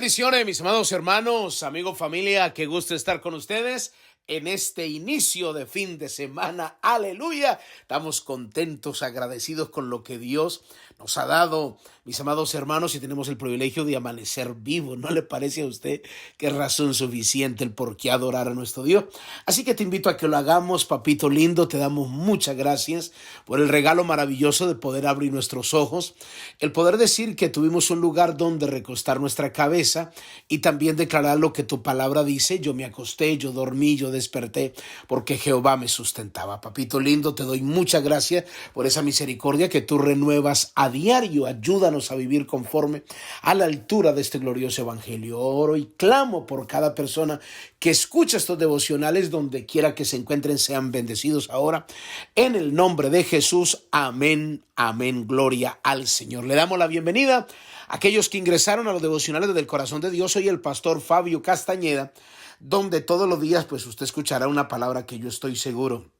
Bendiciones, mis amados hermanos, amigos, familia, qué gusto estar con ustedes en este inicio de fin de semana. Aleluya. Estamos contentos, agradecidos con lo que Dios nos ha dado, mis amados hermanos, y tenemos el privilegio de amanecer vivos. ¿No le parece a usted que es razón suficiente el por qué adorar a nuestro Dios? Así que te invito a que lo hagamos, papito lindo. Te damos muchas gracias por el regalo maravilloso de poder abrir nuestros ojos, el poder decir que tuvimos un lugar donde recostar nuestra cabeza y también declarar lo que tu palabra dice. Yo me acosté, yo dormí, yo desperté porque Jehová me sustentaba. Papito lindo, te doy muchas gracias por esa misericordia que tú renuevas a diario. Ayúdanos a vivir conforme a la altura de este glorioso evangelio. Oro y clamo por cada persona que escucha estos devocionales, donde quiera que se encuentren, sean bendecidos ahora en el nombre de Jesús. Amén, amén, gloria al Señor. Le damos la bienvenida a aquellos que ingresaron a los devocionales del corazón de Dios. Soy el pastor Fabio Castañeda, donde todos los días pues usted escuchará una palabra que yo estoy seguro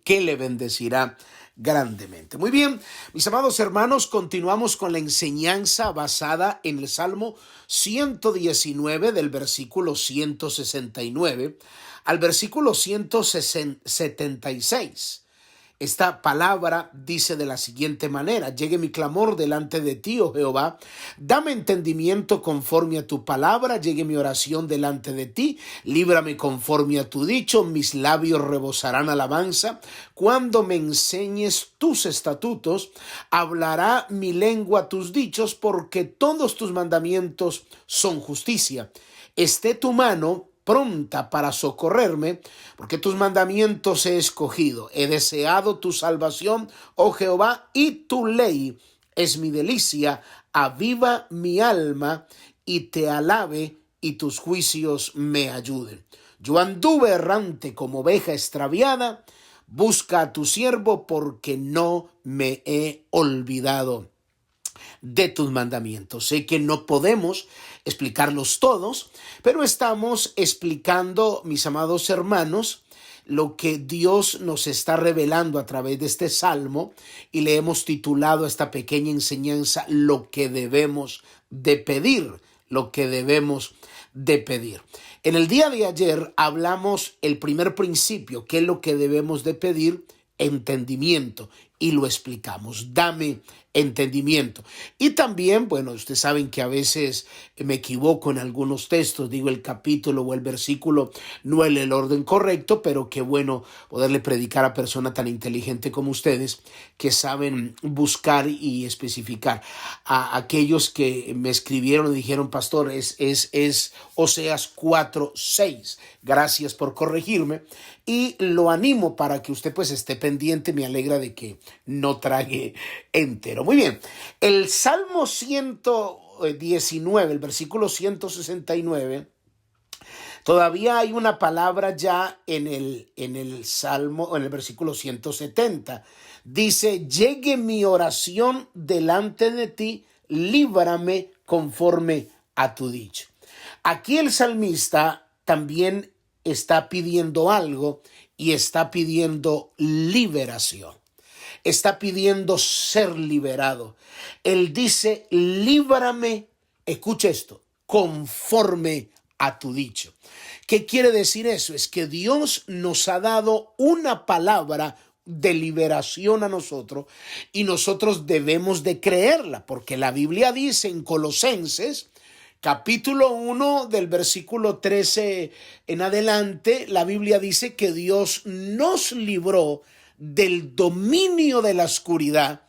que le bendecirá grandemente. Muy bien, mis amados hermanos, continuamos con la enseñanza basada en el Salmo 119 del versículo 169 al versículo 176. Esta palabra dice de la siguiente manera: llegue mi clamor delante de ti, oh Jehová, dame entendimiento conforme a tu palabra, llegue mi oración delante de ti, líbrame conforme a tu dicho, mis labios rebosarán alabanza, cuando me enseñes tus estatutos, hablará mi lengua tus dichos, porque todos tus mandamientos son justicia. Esté tu mano pronta para socorrerme, porque tus mandamientos he escogido. He deseado tu salvación, oh Jehová, y tu ley es mi delicia. Aviva mi alma y te alabe, y tus juicios me ayuden. Yo anduve errante como oveja extraviada. Busca a tu siervo, porque no me he olvidado de tus mandamientos. Sé que no podemos explicarlos todos, pero estamos explicando, mis amados hermanos, lo que Dios nos está revelando a través de este salmo, y le hemos titulado esta pequeña enseñanza lo que debemos de pedir, lo que debemos de pedir. En el día de ayer hablamos el primer principio, que es lo que debemos de pedir: entendimiento, y lo explicamos. Dame entendimiento. Y también, bueno, ustedes saben que a veces me equivoco en algunos textos, digo el capítulo o el versículo no en el orden correcto, pero qué bueno poderle predicar a personas tan inteligentes como ustedes, que saben buscar y especificar. A aquellos que me escribieron y dijeron: pastor, es Oseas 4:6. Gracias por corregirme, y lo animo para que usted pues esté pendiente. Me alegra de que no trague entero. Muy bien, el Salmo 119, el versículo 169, todavía hay una palabra ya en el Salmo, en el versículo 170. Dice: llegue mi oración delante de ti, líbrame conforme a tu dicho. Aquí el salmista también está pidiendo algo, y está pidiendo liberación. Está pidiendo ser liberado. Él dice: líbrame, escucha esto, conforme a tu dicho. ¿Qué quiere decir eso? Es que Dios nos ha dado una palabra de liberación a nosotros, y nosotros debemos de creerla, porque la Biblia dice en Colosenses capítulo 1 del versículo 13 en adelante, la Biblia dice que Dios nos libró del dominio de la oscuridad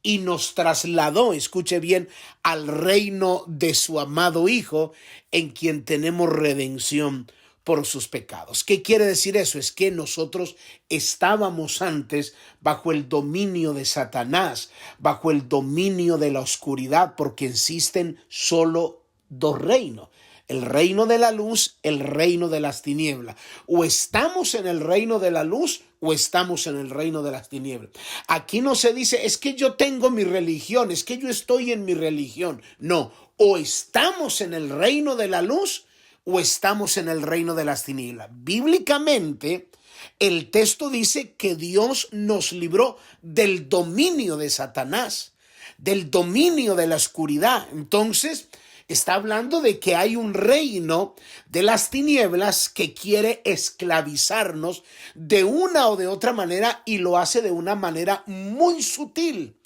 y nos trasladó, escuche bien, al reino de su amado Hijo, en quien tenemos redención por sus pecados. ¿Qué quiere decir eso? Es que nosotros estábamos antes bajo el dominio de Satanás, bajo el dominio de la oscuridad, porque existen solo dos reinos: el reino de la luz, el reino de las tinieblas. O estamos en el reino de la luz o estamos en el reino de las tinieblas. Aquí no se dice: es que yo tengo mi religión, es que yo estoy en mi religión. No, o estamos en el reino de la luz o estamos en el reino de las tinieblas. Bíblicamente, el texto dice que Dios nos libró del dominio de Satanás, del dominio de la oscuridad. Entonces, Está hablando de que hay un reino de las tinieblas que quiere esclavizarnos de una o de otra manera, y lo hace de una manera muy sutil,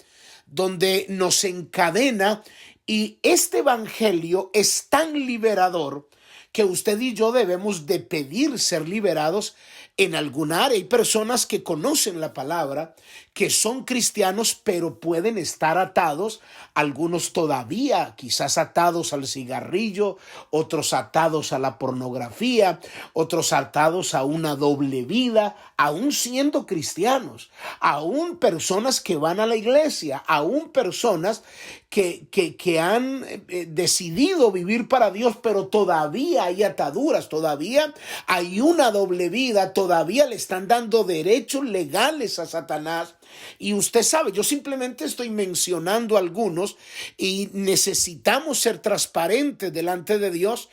donde nos encadena. Y este evangelio es tan liberador que usted y yo debemos de pedir ser liberados en alguna área. Hay personas que conocen la palabra, que son cristianos, pero pueden estar atados, algunos todavía quizás atados al cigarrillo, otros atados a la pornografía, otros atados a una doble vida, aún siendo cristianos, aún personas que van a la iglesia, aún personas que han decidido vivir para Dios, pero todavía hay ataduras, todavía hay una doble vida, todavía le están dando derechos legales a Satanás. Y usted sabe, yo simplemente estoy mencionando algunos, y necesitamos ser transparentes delante de Dios,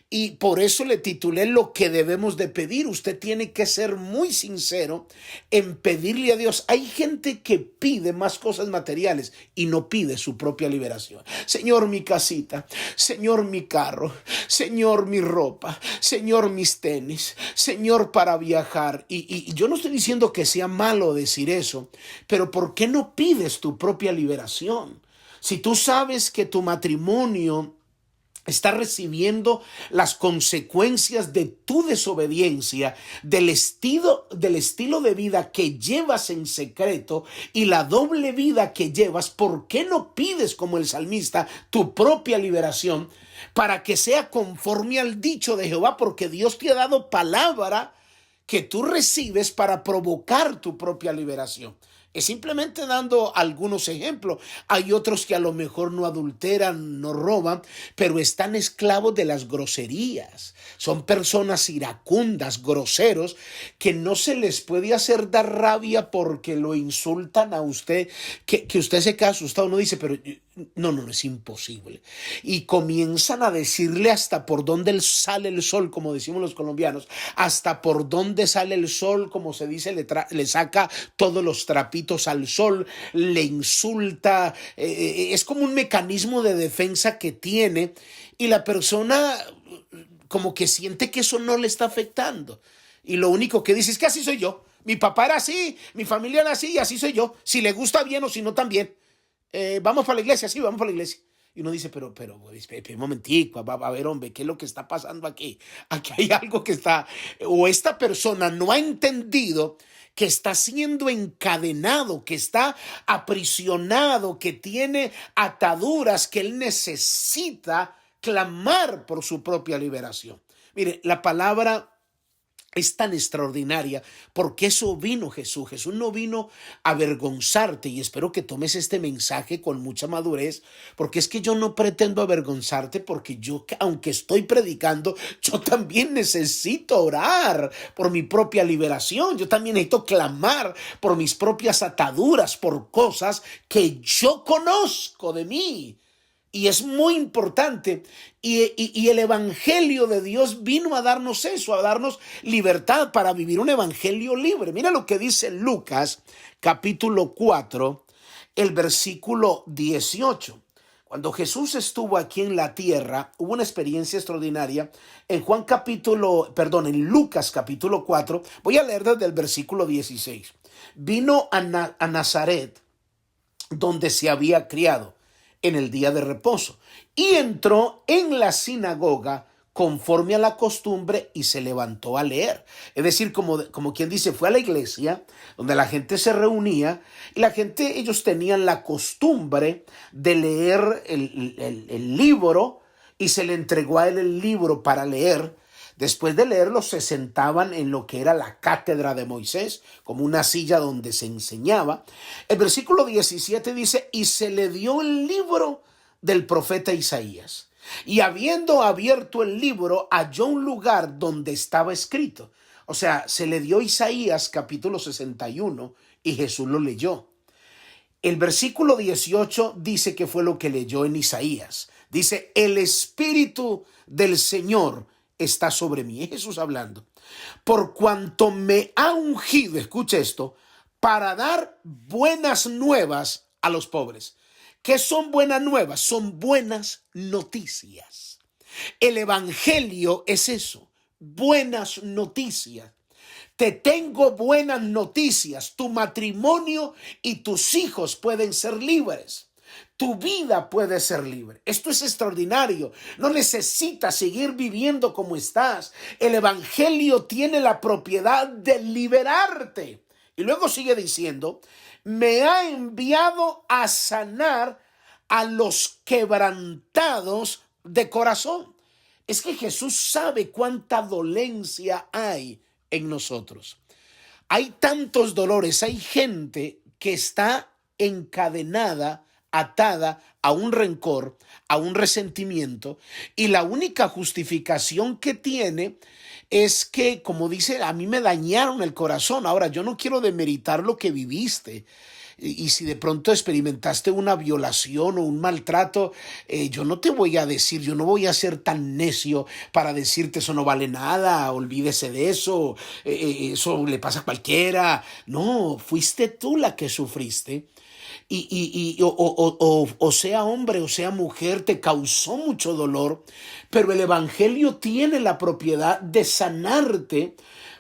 y por eso le titulé lo que debemos de pedir. Usted tiene que ser muy sincero en pedirle a Dios. Hay gente que pide más cosas materiales y no pide su propia liberación. Señor, mi casita, Señor, mi carro, Señor, mi ropa, Señor, mis tenis, Señor, para viajar. Y yo no estoy diciendo que sea malo decir eso, pero ¿por qué no pides tu propia liberación? Si tú sabes que tu matrimonio está recibiendo las consecuencias de tu desobediencia, del estilo de vida que llevas en secreto y la doble vida que llevas, ¿por qué no pides, como el salmista, tu propia liberación para que sea conforme al dicho de Jehová? Porque Dios te ha dado palabra que tú recibes para provocar tu propia liberación. Es simplemente dando algunos ejemplos. Hay otros que a lo mejor no adulteran, no roban, pero están esclavos de las groserías. Son personas iracundas, groseros, que no se les puede hacer dar rabia porque lo insultan a usted, que usted se queda asustado. Uno dice, pero no, es imposible. Y comienzan a decirle hasta por dónde sale el sol, como decimos los colombianos, hasta por dónde sale el sol, como se dice, le saca todos los trapitos al sol, le insulta. Es como un mecanismo de defensa que tiene, y la persona como que siente que eso no le está afectando. Y lo único que dice es que así soy yo. Mi papá era así, mi familia era así y así soy yo. Si le gusta bien o si no también. Vamos para la iglesia, sí, vamos para la iglesia. Y uno dice, pero, un momentico, a ver, hombre, ¿qué es lo que está pasando aquí? Aquí hay algo que está, o esta persona no ha entendido que está siendo encadenado, que está aprisionado, que tiene ataduras, que él necesita clamar por su propia liberación. Mire, la palabra es tan extraordinaria, porque eso vino Jesús. Jesús no vino a avergonzarte, y espero que tomes este mensaje con mucha madurez, porque es que yo no pretendo avergonzarte, porque yo, aunque estoy predicando, yo también necesito orar por mi propia liberación. Yo también necesito clamar por mis propias ataduras, por cosas que yo conozco de mí. Y es muy importante, y el evangelio de Dios vino a darnos eso, a darnos libertad para vivir un evangelio libre. Mira lo que dice Lucas capítulo 4, el versículo 18. Cuando Jesús estuvo aquí en la tierra, hubo una experiencia extraordinaria. En Lucas capítulo 4, voy a leer desde el versículo 16. Vino a Nazaret, donde se había criado, en el día de reposo, y entró en la sinagoga conforme a la costumbre y se levantó a leer. Es decir, como quien dice, fue a la iglesia donde la gente se reunía, y ellos tenían la costumbre de leer el libro, y se le entregó a él el libro para leer. Después de leerlo, se sentaban en lo que era la cátedra de Moisés, como una silla donde se enseñaba. El versículo 17 dice, y se le dio el libro del profeta Isaías. Y habiendo abierto el libro, halló un lugar donde estaba escrito. O sea, se le dio Isaías capítulo 61 y Jesús lo leyó. El versículo 18 dice que fue lo que leyó en Isaías. Dice, el Espíritu del Señor está sobre mí. Es Jesús hablando. Por cuanto me ha ungido, escucha esto, para dar buenas nuevas a los pobres. ¿Qué son buenas nuevas? Son buenas noticias. El evangelio es eso, buenas noticias. Te tengo buenas noticias. Tu matrimonio y tus hijos pueden ser libres. Tu vida puede ser libre. Esto es extraordinario. No necesitas seguir viviendo como estás. El evangelio tiene la propiedad de liberarte. Y luego sigue diciendo, me ha enviado a sanar a los quebrantados de corazón. Es que Jesús sabe cuánta dolencia hay en nosotros. Hay tantos dolores, hay gente que está encadenada, atada a un rencor, a un resentimiento, y la única justificación que tiene es que, como dice, a mí me dañaron el corazón. Ahora, yo no quiero demeritar lo que viviste. Y si de pronto experimentaste una violación o un maltrato, yo no te voy a decir, yo no voy a ser tan necio para decirte eso no vale nada, olvídese de eso, eso le pasa a cualquiera. No, fuiste tú la que sufriste. O sea hombre o sea mujer, te causó mucho dolor, pero el evangelio tiene la propiedad de sanarte,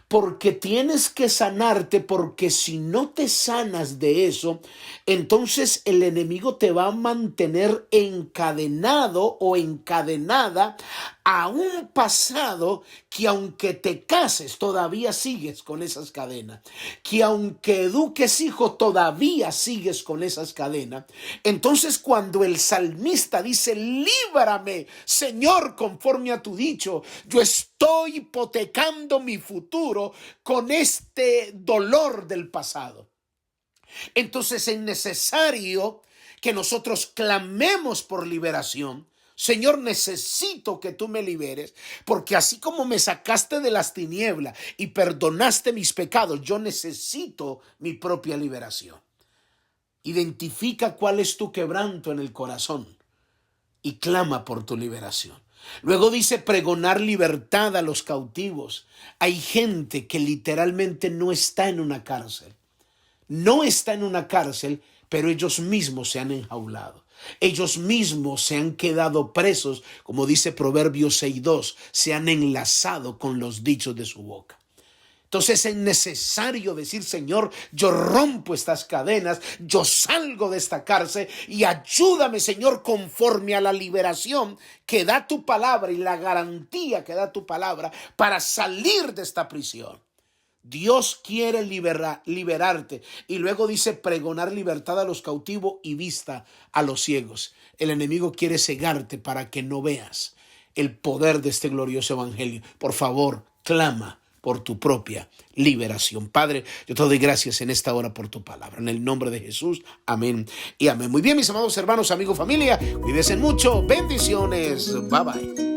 porque tienes que sanarte, porque si no te sanas de eso, entonces el enemigo te va a mantener encadenado o encadenada a un pasado que aunque te cases todavía sigues con esas cadenas, que aunque eduques hijos todavía sigues con esas cadenas. Entonces cuando el salmista dice, líbrame Señor conforme a tu dicho, yo estoy hipotecando mi futuro con este dolor del pasado. Entonces es necesario que nosotros clamemos por liberación. Señor, necesito que tú me liberes, porque así como me sacaste de las tinieblas y perdonaste mis pecados, yo necesito mi propia liberación. Identifica cuál es tu quebranto en el corazón y clama por tu liberación. Luego dice pregonar libertad a los cautivos. Hay gente que literalmente no está en una cárcel. No está en una cárcel, pero ellos mismos se han enjaulado. Ellos mismos se han quedado presos, como dice Proverbios 6:2, se han enlazado con los dichos de su boca. Entonces es necesario decir, Señor, yo rompo estas cadenas, yo salgo de esta cárcel y ayúdame, Señor, conforme a la liberación que da tu palabra y la garantía que da tu palabra para salir de esta prisión. Dios quiere liberarte. Y luego dice pregonar libertad a los cautivos y vista a los ciegos. El enemigo quiere cegarte para que no veas el poder de este glorioso evangelio. Por favor, clama por tu propia liberación. Padre, yo te doy gracias en esta hora por tu palabra. En el nombre de Jesús, amén y amén. Muy bien, mis amados hermanos, amigos, familia, cuídense mucho. Bendiciones. Bye bye.